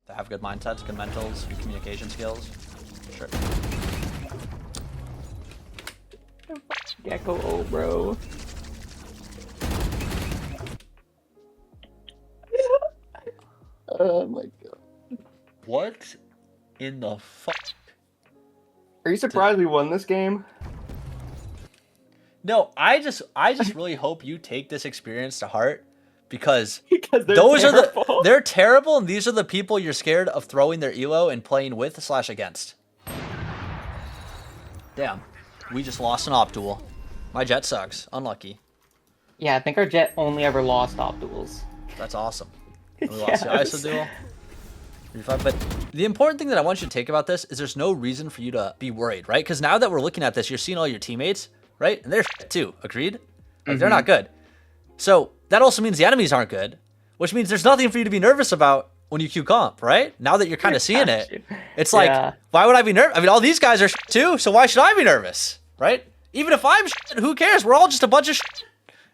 They have good mindsets, good mentals, good communication skills. Sure. Gecko, oh, bro. Oh my god. What in the fuck? Are you surprised we won this game? No, I just really hope you take this experience to heart, because Because they're those terrible. are they're terrible, and these are the people you're scared of throwing their elo and playing with / against. Damn, we just lost an op duel. My jet sucks. Unlucky. Yeah, I think our jet only ever lost op duels. That's awesome. And we lost the ISO duel. But the important thing that I want you to take about this is there's no reason for you to be worried, right? Because now that we're looking at this, you're seeing all your teammates, right? And they're shit too. Agreed? Like, they're not good. So that also means the enemies aren't good, which means there's nothing for you to be nervous about when you queue comp, right? Now that you're kind of seeing it, it's like, why would I be nervous? I mean, all these guys are shit too, so why should I be nervous, right? Even if I'm shit, who cares? We're all just a bunch of shit.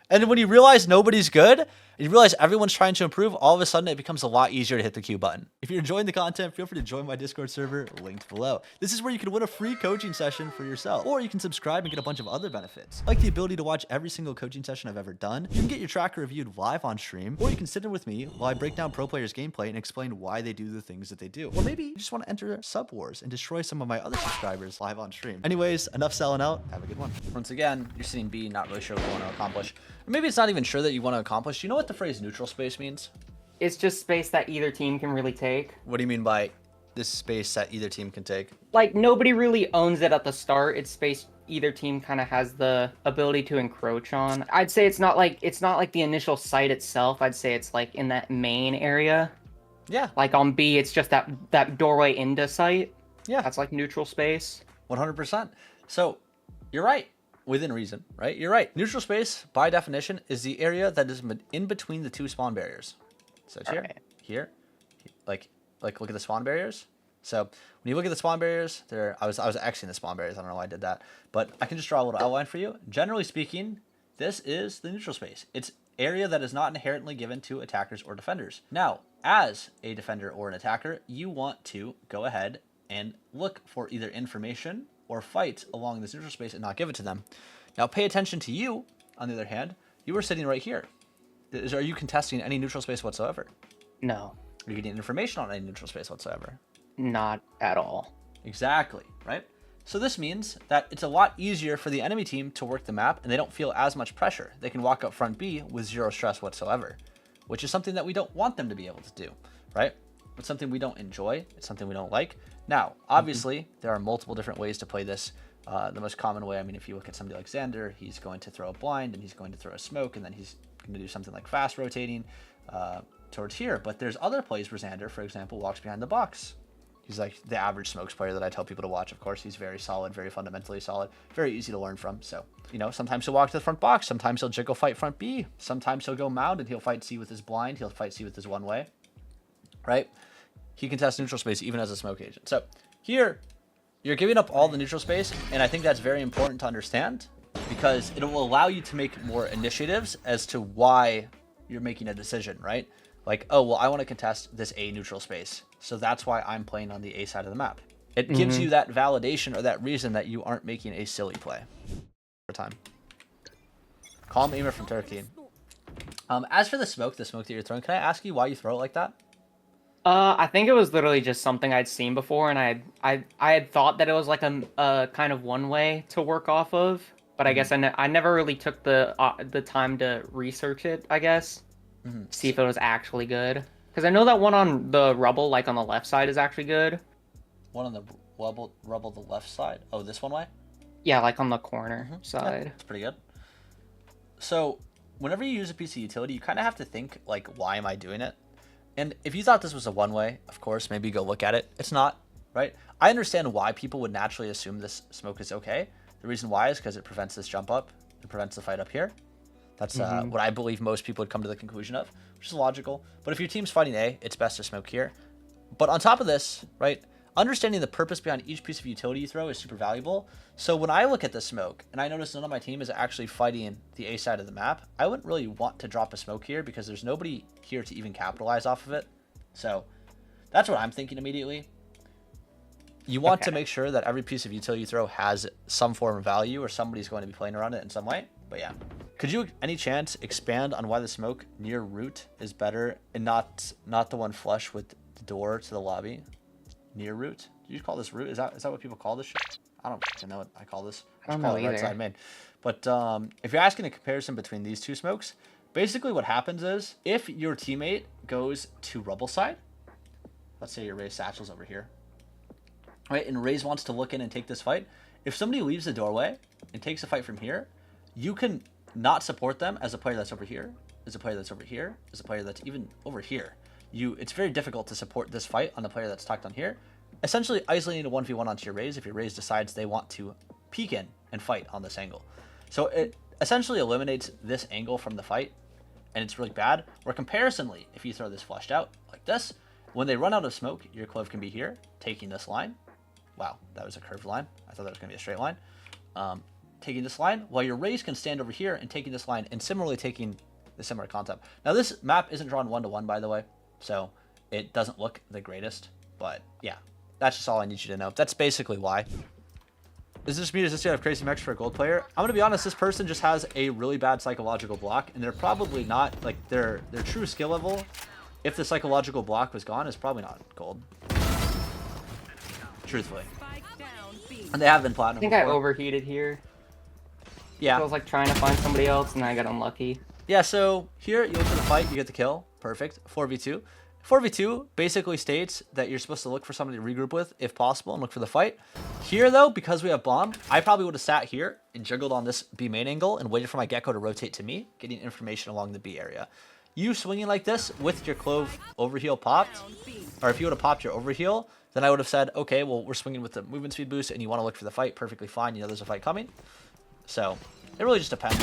And when you realize nobody's good, you realize everyone's trying to improve, all of a sudden it becomes a lot easier to hit the Q button. If you're enjoying the content, feel free to join my Discord server, linked below. This is where you can win a free coaching session for yourself, or you can subscribe and get a bunch of other benefits, like the ability to watch every single coaching session I've ever done. You can get your tracker reviewed live on stream, or you can sit in with me while I break down pro players' gameplay and explain why they do the things that they do. Or maybe you just want to enter sub wars and destroy some of my other subscribers live on stream. Anyways, enough selling out. Have a good one. Once again, you're sitting B, not really sure what you want to accomplish. Or maybe it's not even sure that you want to accomplish. Do you know what the phrase neutral space means? It's just space that either team can really take. What do you mean by this space that either team can take? Like, nobody really owns it at the start. It's space either team kind of has the ability to encroach on. I'd say it's not like the initial site itself. I'd say it's like in that main area. Yeah. Like on B, it's just that doorway into site. Yeah. That's like neutral space. 100%. So you're right. Within reason, right? You're right. Neutral space, by definition, is the area that is in between the two spawn barriers. So it's here, like look at the spawn barriers. So when you look at the spawn barriers, I was Xing the spawn barriers. I don't know why I did that, but I can just draw a little outline for you. Generally speaking, this is the neutral space. It's area that is not inherently given to attackers or defenders. Now, as a defender or an attacker, you want to go ahead and look for either information or fight along this neutral space and not give it to them. Now pay attention to you, on the other hand. You are sitting right here. Are you contesting any neutral space whatsoever? No. Are you getting information on any neutral space whatsoever? Not at all. Exactly, right? So this means that it's a lot easier for the enemy team to work the map, and they don't feel as much pressure. They can walk up front B with zero stress whatsoever, which is something that we don't want them to be able to do, right? It's something we don't enjoy. It's something we don't like. Now, obviously, there are multiple different ways to play this. The most common way, I mean, if you look at somebody like Xander, he's going to throw a blind, and he's going to throw a smoke, and then he's going to do something like fast rotating towards here. But there's other plays where Xander, for example, walks behind the box. He's like the average smokes player that I tell people to watch. Of course, he's very solid, very fundamentally solid, very easy to learn from. So, you know, sometimes he'll walk to the front box. Sometimes he'll jiggle fight front B. Sometimes he'll go mound, and he'll fight C with his blind. He'll fight C with his one way, right? He can test neutral space even as a smoke agent. So here, you're giving up all the neutral space, and I think that's very important to understand because it will allow you to make more initiatives as to why you're making a decision, right? Like, oh, well, I want to contest this A neutral space, so that's why I'm playing on the A side of the map. It gives you that validation or that reason that you aren't making a silly play. For time. Calm aimer from Turkey. As for the smoke that you're throwing, can I ask you why you throw it like that? I think it was literally just something I'd seen before, and I had thought that it was like a kind of one way to work off of, but I guess I never really took the time to research it, I guess, see if it was actually good. Because I know that one on the rubble, like on the left side, is actually good. One on the rubble the left side? Oh, this one way? Yeah, like on the corner side. Yeah, it's pretty good. So whenever you use a piece of utility, you kind of have to think, like, why am I doing it? And if you thought this was a one-way, of course, maybe go look at it. It's not, right? I understand why people would naturally assume this smoke is okay. The reason why is because it prevents this jump up. It prevents the fight up here. That's what I believe most people would come to the conclusion of, which is logical. But if your team's fighting A, it's best to smoke here. But on top of this, right, understanding the purpose behind each piece of utility you throw is super valuable. So when I look at the smoke and I notice none of my team is actually fighting the A side of the map, I wouldn't really want to drop a smoke here because there's nobody here to even capitalize off of it. So That's what I'm thinking immediately. You want to Okay. make sure that every piece of utility you throw has some form of value, or somebody's going to be playing around it in some way. But yeah. Could you, any chance, expand on why the smoke near root is better and not the one flush with the door to the lobby? Near root? Do you call this root? Is that what people call this shit? I don't fucking know what I call this. I don't call know it right either. side main. But if you're asking a comparison between these two smokes, basically what happens is if your teammate goes to rubble side, let's say your Raze satchel's over here, right, and Raze wants to look in and take this fight, if somebody leaves the doorway and takes a fight from here, you can not support them as a player that's over here, as a player that's over here, as a player that's even over here. It's very difficult to support this fight on a player that's tucked on here, essentially isolating a 1v1 onto your Raze if your Raze decides they want to peek in and fight on this angle. So it essentially eliminates this angle from the fight, and it's really bad. Where comparisonly, if you throw this flushed out like this, when they run out of smoke, your Clove can be here, taking this line. Wow, that was a curved line. I thought that was going to be a straight line. Taking this line, while your Raze can stand over here and taking this line, and similarly taking the similar concept. Now, this map isn't drawn 1-to-1, by the way, so it doesn't look the greatest. But yeah, that's just all I need you to know. That's basically why. Is this me? Does this have crazy mechs for a gold player? I'm gonna be honest. This person just has a really bad psychological block, and they're probably not like their true skill level. If the psychological block was gone, is probably not gold. Truthfully, and they have been I platinum. think before. I overheated here. Yeah. I was like trying to find somebody else, and I got unlucky. Yeah, so here you look for the fight, you get the kill. Perfect. 4v2. 4v2 basically states that you're supposed to look for somebody to regroup with if possible and look for the fight. Here, though, because we have bomb, I probably would have sat here and juggled on this B main angle and waited for my Gecko to rotate to me, getting information along the B area. You swinging like this with your Clove overheal popped, or if you would have popped your overheal, then I would have said, okay, well, we're swinging with the movement speed boost and you want to look for the fight, perfectly fine. You know there's a fight coming. So it really just depends.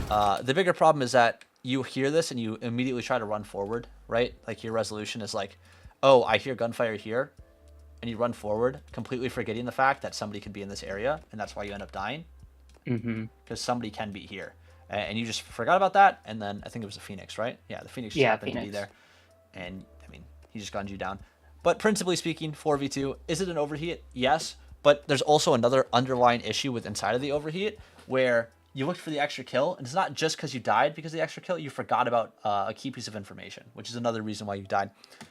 The bigger problem is that you hear this and you immediately try to run forward, right? Like your resolution is like, oh, I hear gunfire here, and you run forward, completely forgetting the fact that somebody could be in this area, and that's why you end up dying. Because somebody can be here. And you just forgot about that, and then I think it was the Phoenix, right? Yeah, the Phoenix just happened to be there. And, I mean, he just gunned you down. But principally speaking, 4v2, is it an overheat? Yes, but there's also another underlying issue with inside of the overheat, where you looked for the extra kill, and it's not just because you died because of the extra kill, you forgot about a key piece of information, which is another reason why you died.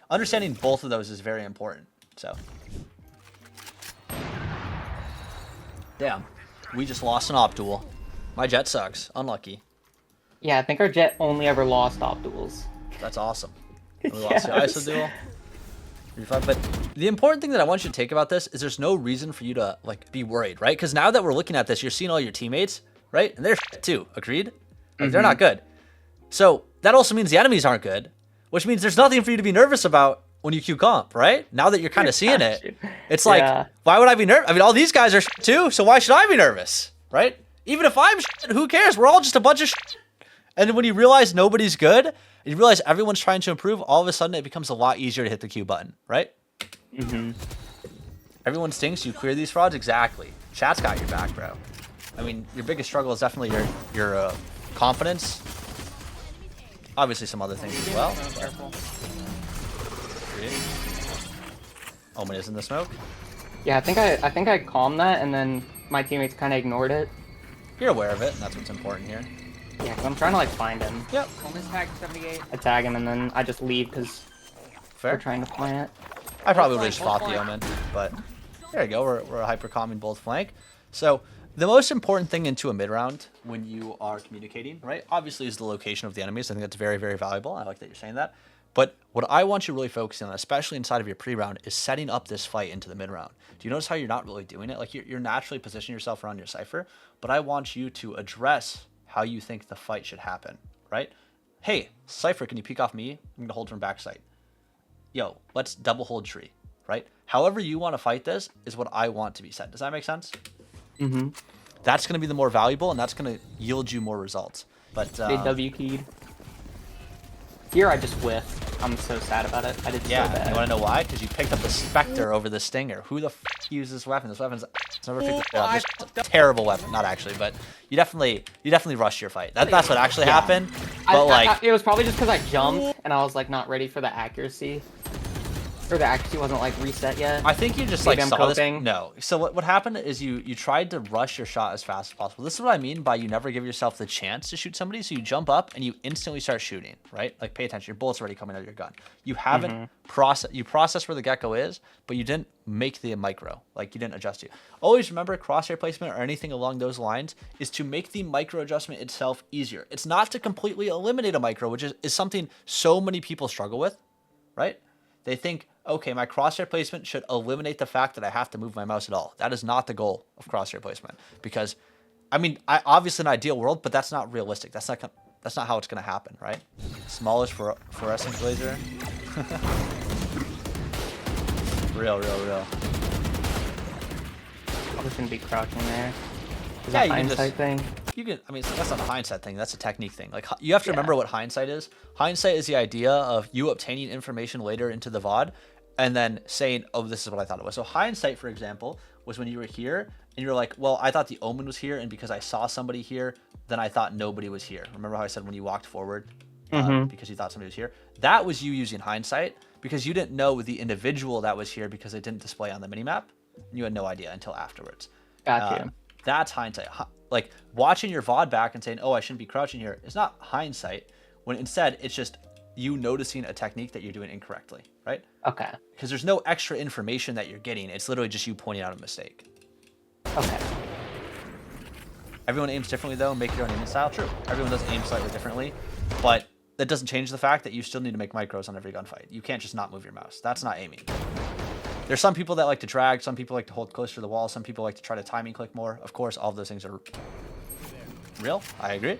Understanding both of those is very important, so. Damn, we just lost an op duel. My Jet sucks, unlucky. Yeah, I think our Jet only ever lost op duels. That's awesome. And we lost the ISO duel. But the important thing that I want you to take about this is there's no reason for you to like be worried, right? Because now that we're looking at this, you're seeing all your teammates, right? And they're too, agreed? Like, they're not good. So that also means the enemies aren't good, which means there's nothing for you to be nervous about when you queue comp, right? Now that you're kind of seeing it, it's like, why would I be nervous? I mean, all these guys are too, so why should I be nervous, right? Even if I'm who cares? We're all just a bunch of And when you realize nobody's good, and you realize everyone's trying to improve, all of a sudden it becomes a lot easier to hit the Q button, right? Everyone stinks, you clear these frauds? Exactly. Chat's got your back, bro. I mean, your biggest struggle is definitely your confidence. Obviously some other things as well. Omen is in the smoke. Yeah, I think I calmed that, and then my teammates kind of ignored it. You're aware of it, and that's what's important here. Yeah, because I'm trying to like find him. Yep. Omen's tag 78. I tag him, and then I just leave because Fair. we're trying to plant. I probably would have just fought the Omen, but there you go. We're hyper calming both flank. So the most important thing into a mid round when you are communicating, right? Obviously is the location of the enemies. I think that's very, very valuable. I like that you're saying that. But what I want you really focusing on, especially inside of your pre-round, is setting up this fight into the mid-round. Do you notice how you're not really doing it? Like you're naturally positioning yourself around your Cypher, but I want you to address how you think the fight should happen, right? Hey, Cypher, can you peek off me? I'm going to hold from backside. Yo, let's double hold tree, right? However you want to fight this is what I want to be set. Does that make sense? That's going to be the more valuable, and that's going to yield you more results. But They W keyed. Here I just whiffed. I'm so sad about it. I did so bad. You want to know why? Because you picked up the Spectre over the Stinger. Who the f uses this weapon? This weapon's never picked it up. This is a terrible weapon. Not actually, but you definitely rushed your fight. That's what actually happened. But it was probably just because I jumped and I was like not ready for the accuracy. Or the accuracy wasn't like reset yet? I think you just Maybe like I'm saw this. coping. No. So what happened is you tried to rush your shot as fast as possible. This is what I mean by you never give yourself the chance to shoot somebody. So you jump up and you instantly start shooting, right? Like pay attention. Your bullet's already coming out of your gun. You haven't process where the gecko is, but you didn't make the micro. Like you didn't adjust it. Always remember crosshair placement or anything along those lines is to make the micro adjustment itself easier. It's not to completely eliminate a micro, which is something so many people struggle with, right? They think, okay, my crosshair placement should eliminate the fact that I have to move my mouse at all. That is not the goal of crosshair placement, because, I mean, obviously an ideal world, but that's not realistic. That's not how it's gonna happen, right? Smallest fluorescent laser. real. Probably shouldn't be crouching there. Is Yeah, that hindsight thing? You can. I mean, that's not a hindsight thing. That's a technique thing. Like you have to remember what hindsight is. Hindsight is the idea of you obtaining information later into the VOD, and then saying, "Oh, this is what I thought it was." So hindsight, for example, was when you were here and you were like, "Well, I thought the omen was here, and because I saw somebody here, then I thought nobody was here." Remember how I said when you walked forward, because you thought somebody was here? That was you using hindsight because you didn't know the individual that was here because it didn't display on the minimap. And you had no idea until afterwards. Gotcha. That's hindsight. Like watching your VOD back and saying, "Oh, I shouldn't be crouching here," it's not hindsight. When instead it's just you noticing a technique that you're doing incorrectly, right? Okay. Because there's no extra information that you're getting. It's literally just you pointing out a mistake. Okay. Everyone aims differently though. Make your own aiming style. True. Everyone does aim slightly differently, but that doesn't change the fact that you still need to make micros on every gunfight. You can't just not move your mouse. That's not aiming. There's some people that like to drag, some people like to hold closer to the wall, some people like to try to timing click more. Of course, all of those things are real. I agree.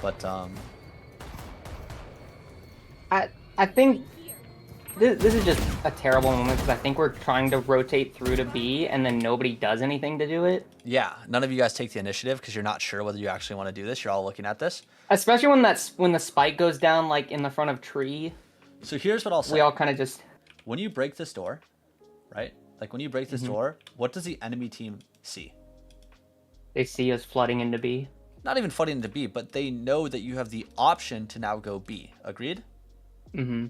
But I think this is just a terrible moment because I think we're trying to rotate through to B and then nobody does anything to do it. yeah, none of you guys take the initiative because you're not sure whether you actually want to do this. You're all looking at this. Especially when the spike goes down like in the front of tree. So here's what I'll say. We all kind of just When you break this door, right? Like when you break this door, what does the enemy team see? they see us flooding into B. Not even flooding into B, but they know that you have the option to now go B. Agreed? Mm-hmm.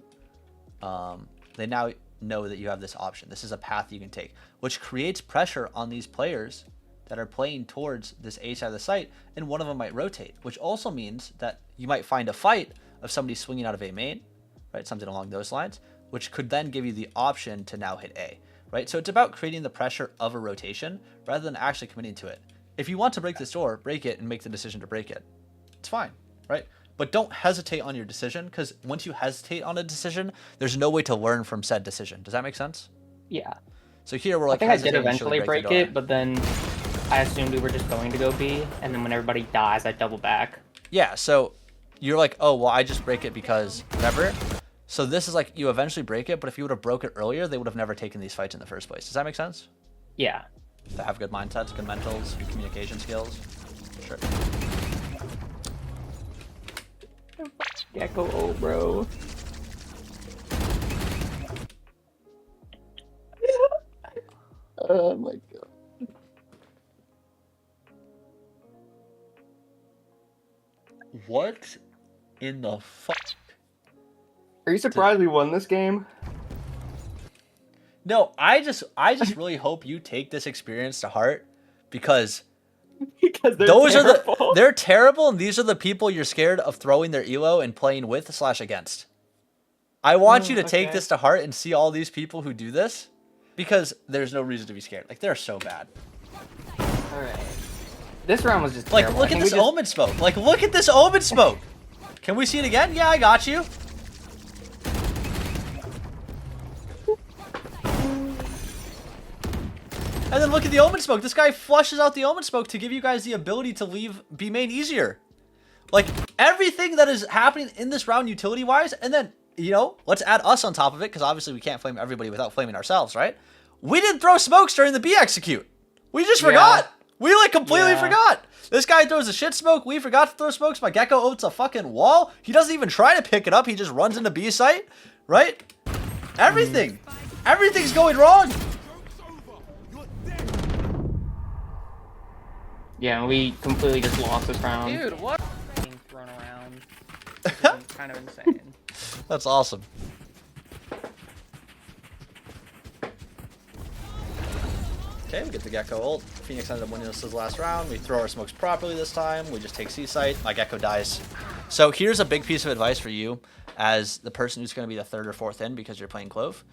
They now know that you have this option. This is a path you can take, which creates pressure on these players that are playing towards this A side of the site, and one of them might rotate, which also means that you might find a fight of somebody swinging out of A main, right? Something along those lines, which could then give you the option to now hit A, right? So it's about creating the pressure of a rotation rather than actually committing to it. If you want to break this door, break it and make the decision to break it. It's fine, right? But don't hesitate on your decision, because once you hesitate on a decision, there's no way to learn from said decision. Does that make sense? Yeah. So here we're like, I think I did hesitating, should we eventually break the break door? it, but then I assumed we were just going to go B, and then when everybody dies, I double back. Yeah, so you're like, oh, well, I just break it because whatever. So this is like, you eventually break it, but if you would have broke it earlier, they would have never taken these fights in the first place. Does that make sense? Yeah. To have good mindsets, good mentals, good communication skills. Sure. Gecko, oh, bro. Oh my god. What in the fuck? Are you surprised we won this game? No, I just really hope you take this experience to heart, because Because they're terrible, and these are the people you're scared of throwing their elo and playing with / against. I want you to take this to heart and see all these people who do this, because there's no reason to be scared. Like, they're so bad. Alright. This round was just Like, terrible. look at this omen smoke. Like, look at this omen smoke. Can we see it again? Yeah, I got you. And then look at the omen smoke. This guy flushes out the omen smoke to give you guys the ability to leave B main easier. Like, everything that is happening in this round utility-wise, and then, you know, let's add us on top of it, because obviously we can't flame everybody without flaming ourselves, right? We didn't throw smokes during the B execute. We just forgot. We, like, completely forgot. This guy throws a shit smoke. We forgot to throw smokes. My Gecko opens a fucking wall. He doesn't even try to pick it up. He just runs into B site, right? Everything. Everything's going wrong. Yeah, we completely just lost this round. Dude, what? Being thrown around. It's kind of insane. That's awesome. Okay, we get the Gecko ult. Phoenix ended up winning this last round. We throw our smokes properly this time. We just take C-site. My Gecko dies. So here's a big piece of advice for you as the person who's going to be the third or fourth in because you're playing Clove.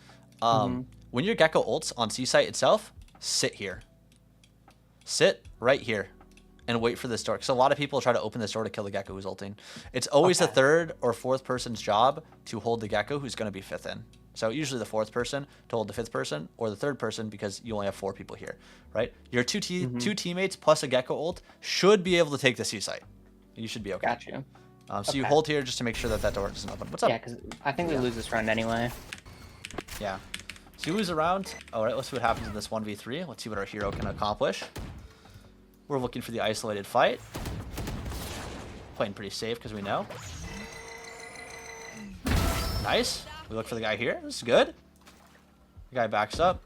When your Gecko ults on C-site itself, sit here. Sit right here and wait for this door. Because a lot of people try to open this door to kill the Gecko who's ulting. It's always the third or fourth person's job to hold the Gecko who's going to be fifth in. So usually the fourth person to hold the fifth person, or the third person because you only have 4 people here, right? Your two teammates plus a Gecko ult should be able to take the C-site. You should be okay. Got you. So you hold here just to make sure that that door doesn't open. What's up? Yeah, because I think we lose this round anyway. Yeah. So you lose a round. All right, let's see what happens in this 1v3. Let's see what our hero can accomplish. We're looking for the isolated fight. Playing pretty safe because we know. Nice. We look for the guy here. This is good. The guy backs up.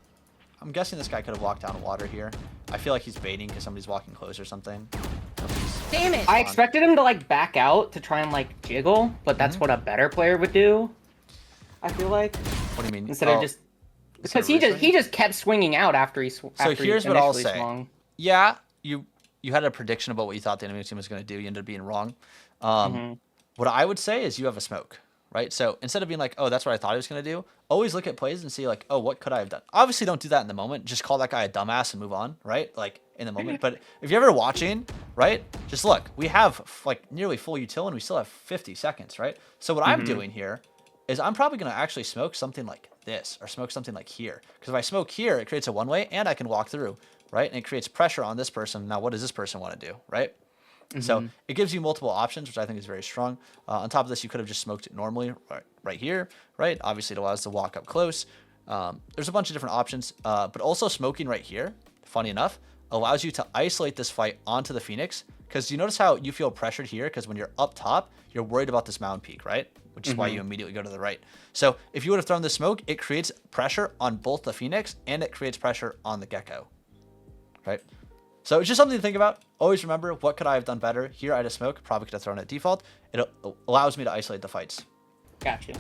I'm guessing this guy could have walked down water here. I feel like he's baiting because somebody's walking close or something. Damn it! I expected him to like back out to try and like jiggle, but that's what a better player would do. I feel like. What do you mean? Instead of just because he just kept swinging out after he. So here's what I'll say. Yeah, you had a prediction about what you thought the enemy team was going to do. You ended up being wrong. What I would say is you have a smoke. Right? So instead of being like, oh, that's what I thought he was going to do, always look at plays and see like, oh, what could I have done? Obviously, don't do that in the moment. Just call that guy a dumbass and move on, right? Like in the moment. But if you're ever watching, right, just look. We have like nearly full util and we still have 50 seconds, right? So what I'm doing here is I'm probably going to actually smoke something like this or smoke something like here. Because if I smoke here, it creates a one-way and I can walk through, right? And it creates pressure on this person. Now, what does this person want to do, right? So it gives you multiple options, which I think is very strong. On top of this, you could have just smoked it normally right here, right? Obviously, it allows us to walk up close. There's a bunch of different options, but also smoking right here, funny enough, allows you to isolate this fight onto the Phoenix. Because you notice how you feel pressured here? Because when you're up top, you're worried about this mound peak, right? Which is why you immediately go to the right. So if you would have thrown this smoke, it creates pressure on both the Phoenix and it creates pressure on the Gecko, right? So it's just something to think about. Always remember, what could I have done better? Here I had a smoke, probably could have thrown it default. It allows me to isolate the fights. Gotcha.